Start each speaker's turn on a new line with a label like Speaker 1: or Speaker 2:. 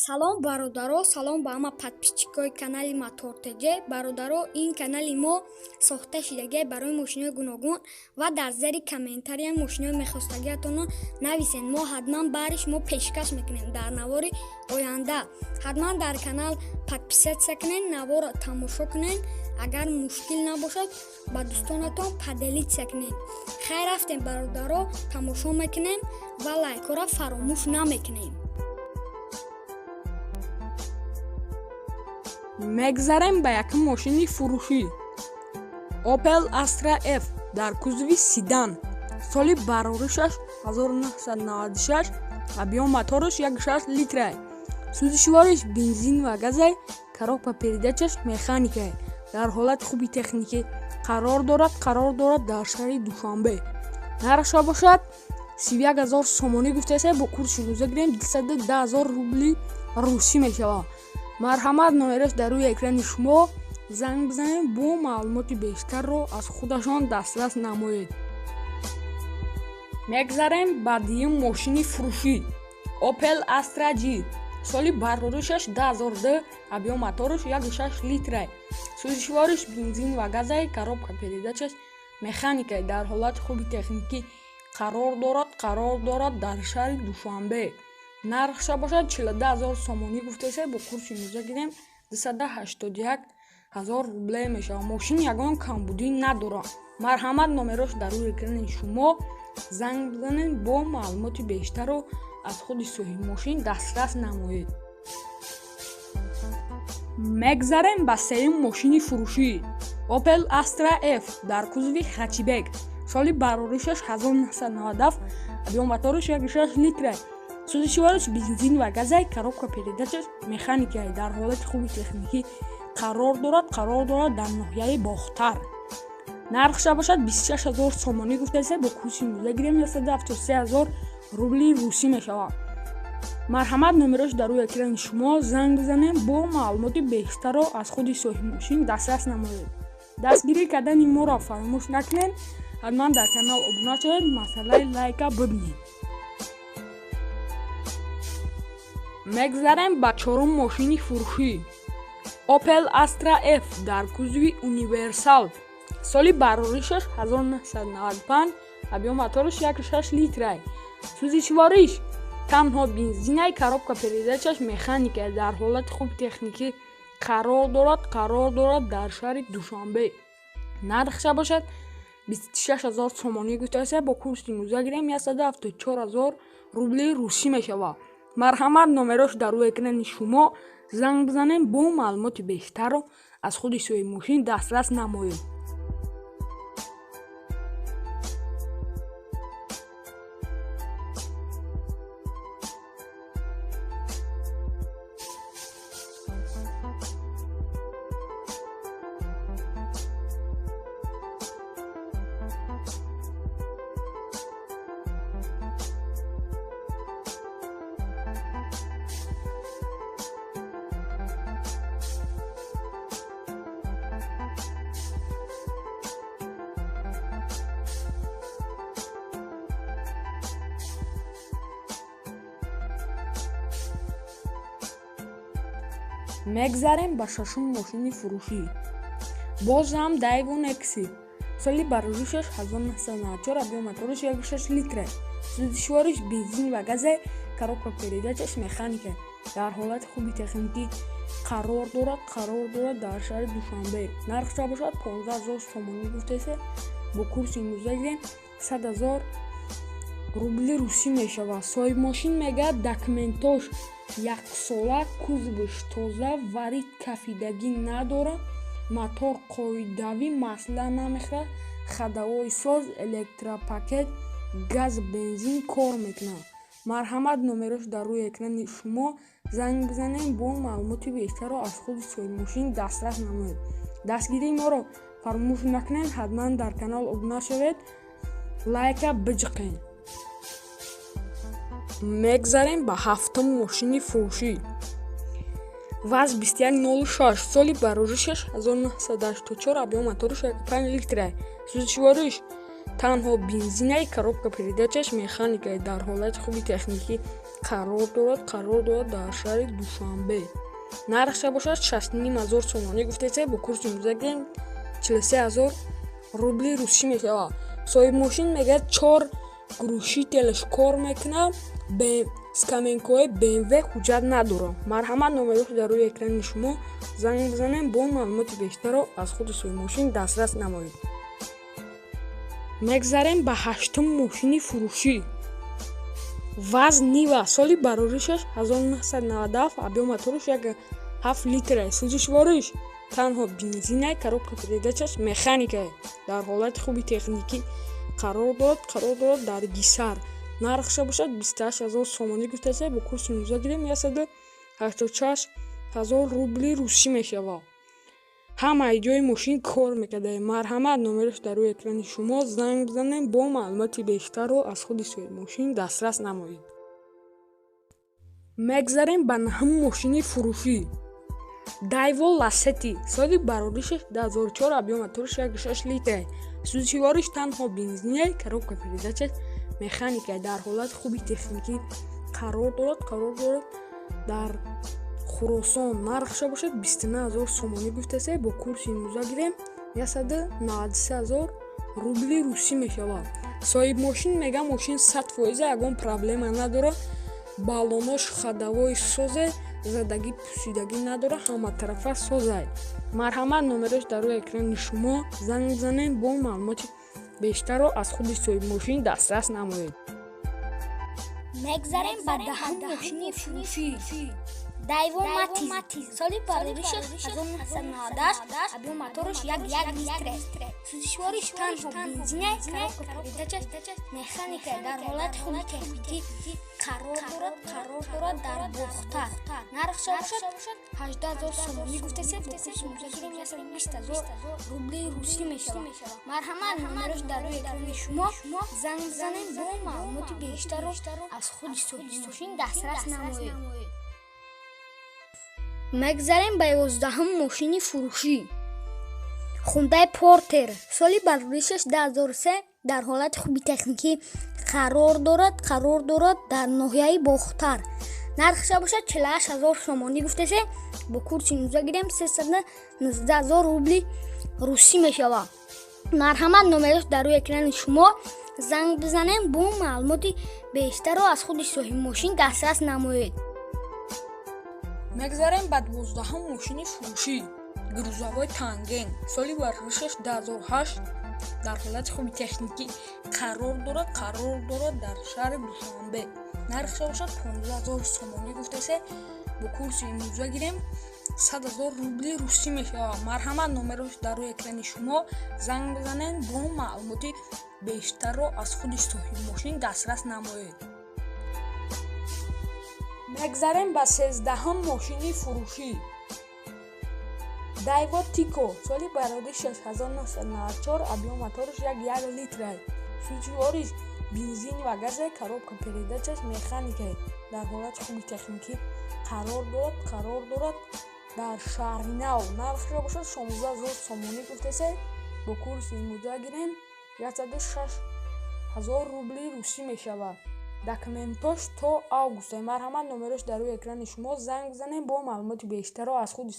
Speaker 1: Салом бародаро, салом ба ҳама подписчикои канали Мотор ТГ. Бародаро, ин канали мо сохта шудагиҳое барои мошинои гуногун ва дар зери комментария мошинои мехостагиатонро нависед. Мо ҳатман бариш мо пешкаш мекунем дар навори оянда. Ҳатман дар канал подписатсия кунед, наворо тамошо кунед. Агар мушкил набошад ба дӯстонатон поделитсия кунед. Хайр рафтем бародаро, тамошо мекунем ва лайкора фаромӯш намекунем.
Speaker 2: мегзарем ба як мошини фурӯшӣ Opel Astra F дар кузови седан. соли бароришаш 1996, объём моториш 1.6 литрае. сӯзишвориш бензин ва газе, коробка передачаш механикае. дар ҳолати хуби техникӣ қарор дорад дар шаҳри Душанбе. нархша бошад 31000 сомонӣ гуфтааст. бо курси имрӯза гирем 210,000 рубли русӣ мешавад. марҳамат, номераш дар рӯи экрани шумо. занг бизанед, бо маълумоти бештарро аз худашон дастрас намоед. мегзарем ба дуюм мошини фурӯшӣ Opel Astra G. соли бароришаш 2002, объём моториш 1.6 литрае. сӯзишвориш бензин ва газе, коробка передачаш механикае. дар ҳолати хуби техникӣ қарор дорад дар шаҳри Душанбе. нархша бошад 42000 сомонӣ гуфтааст. бо курси имрӯза гирем 281,000 рубле мешавад. мошин ягон камбудӣ надорад. марҳамат, номераш дар рӯи экрани шумо. занг бизанед, бо маълумоти бештарро аз худи соҳиби мошин дастрас намоед. мегзарем ба сеюм мошини фурӯшӣ Opel Astra F дар кузови хачибек. соли бароришаш 1997, объём моториш 1.6 литрае. сӯзишвориш бензин ва газе, коробка передачаш механикае. дар ҳолати хуби техникӣ қарор дорад дар ноҳияи Бохтар. нархша бошад 26000 сомонӣ гуфтааст. бо курси имрӯза гирем 173,000 рубли русӣ мешавад. марҳамат, номераш дар рӯи экрани шумо. занг бизанед, бо маълумоти бештарро аз худи соҳиби мошин дастрас намоед. дастгирӣ кардани моро фаромӯш накунед. ҳатман дар канал обуна шавед, масъалаи лайка бибинед. мегзарем ба чорум мошини фурӯшӣ Opel Astra F дар кузови универсал. соли бароришаш 1995, объём моториш 1.6 литрае. сӯзишвориш танҳо бензинае, коробка передачаш механикае. дар ҳолати хуби техникӣ қарор дорад дар шаҳри Душанбе. нархша бошад 26000 сомонӣ гуфтааст. бо курси имрӯза гирем 174,000 рубли русӣ мешавад. марҳамат, номераш дар рӯи экрани шумо. занг бизанед, бо маълумоти бештарро аз худи соҳиби мошин дастрас намоед. мегзарем ба шашум мошини фурӯшӣ бозам Daygon X. соли бароришаш 1994, объём моториш 1.6 литрае. сӯзишвориш бензин ва газе, коробка передачаш механикае. дар ҳолати хуби техникӣ қарор дорад дар шаҳри Душанбе. нархша бошад 15000 сомонӣ гуфтааст. бо курси имрӯза гирем 100,000 рубли русӣ мешавад. соҳиби мошин мегӯяд документош 1 сола, кузовиш тоза, варид кафидагӣ надорад, мотор қоидавӣ масъала намехӯрад, ходовой соз, электропакет, газ, бензин кор мекунад. марҳамат, номераш дар рӯи экрани шумо. занг бизанед, бо маълумоти бештарро аз худи соҳиби мошин дастрас намоед. дастгирии моро фаромӯш накунед. ҳатман дар канал обуна шавед, лайка биҷиқед. мегзарем ба ҳафтум мошини фурӯшӣ ВАЗ 2106. соли бароришаш 1984, объём моториш 1.5 литрае. сӯзишвориш танҳо бензинаи коробка передачаш механикаи дар ҳолати хуби техникӣ қарор дорад дар шаҳри Душанбе. Нархша бошад 65,000 сомонӣ гуфтасе бо курси имрӯзагӣ 43,000 рубли русӣ мешавад. соҳибмошин мегӯяд 4 гурӯҳши телаш кор мекунад, скаменкаҳои BMW ҳуҷҷат надорад. Марҳамат, номерош дар рӯи экрани шумо. Занг бизанем бо маълумоти бештарро аз худи соҳибмошин дастрас намоед. мегзарем ба 8-ум мошини фурӯшӣ. вазн Нива, соли бароришаш 1997, объем моториш 1.7 литр, сӯзишвориш танҳо бензинаи коробка передачаш механикае дар ҳолати хуби техникӣ қарор дорад дар Гисар. нархша бошад 28,000 сомонӣ гуфтасе бо курси имрӯза гирем 186,000 рубли русӣ мешавад. ҳамаи ҷои мошин кор мекардаем. марҳамат, номерош дар рӯи экрани шумо. занг бизанем бо маълумоти бештарро аз худи соҳибмошин дастрас намоед. мегзарем ба 9-ум мошини фурӯшӣ. Daewoo Lacetti, соли бароришаш 2004, объем моториш 1.6 литр, сӯзишвориш танҳо бензинаи коробка передачаш механикае дар ҳолати хуби техникӣ қарор дорад дар Хуросон. нархша бошад 29,000 сомонӣ гуфтасе бо курси имрӯза гирем 193,000 рубли русӣ мешавад. соҳибмошин мега мошин 100% ягон проблема надорад. балонош хадавои созе, задагӣ пусидагӣ надорад, ҳаматарафа созай. марҳамат, номерош дар рӯи экрани шумо. занг бизанем бо маълумоти бештарро аз худи соҳибмошин дастрас намоед.
Speaker 1: мегзарем ба 10-ум мошини фурӯшӣ. Daewoo Matiz, соли бароришаш 1998, объем моториш 1.1 литр, сӯзишвориш танҳо бензинаи коробка передачаш механикае дар ҳолати хуби техникӣ қарор дорад дар Бохтар. нархша бошад 18,000 сомонӣ гуфтасе бо курси имрӯза гирем 120,000 рубли русӣ мешавад. марҳамат, номерош дар рӯи экрани шумо. занг бизанем бо маълумоти бештарро аз худи соҳибмошин дастрас намоед. мегзарем ба 11-ум мошини фурӯшӣ. Hyundai Porter, соли бароришаш 2003, дар ҳолати хуби техникӣ қарор дорад дар ноҳияи Бохтар. нархша бошад 48,000 сомонӣ гуфтасе бо курси имрӯза гирем 319,000 рубли русӣ мешавад. марҳамат, номерош дар рӯи экрани шумо. занг бизанем бо маълумоти бештарро аз худи соҳибмошин дастрас намоед.
Speaker 2: мегзарем ба 12-ум мошини фурӯшӣ. грузовой Tangen, соли бароришаш 2008, дар ҳолати хуби техникӣ қарор дорад дар шаҳри Душанбе. нархша бошад 15,000 сомонӣ гуфтасе бо курси имрӯза гирем 100,000 рубли русӣ мешавад. марҳамат, номерош дар рӯи экрани шумо. занг бизанем бо маълумоти бештарро аз худи соҳибмошин дастрас намоед. мегзарем ба 13-ум мошини фурӯшӣ. Daewoo Tico, соли бароришаш 1994, объем моториш 1.1 литр, сӯзишвориш бензин ва газе, коробка передачаш механикае дар ҳолати хуби техникӣ қарор дорад дар шаҳри Нав. нархша бошад 16,000 сомонӣ гуфтасе бо курси имрӯза гирем 106,000 рубли русӣ мешавад. документош то август. марҳамат, номерош дар рӯи экрани шумо. занг бизанем бо маълумоти бештарро аз худи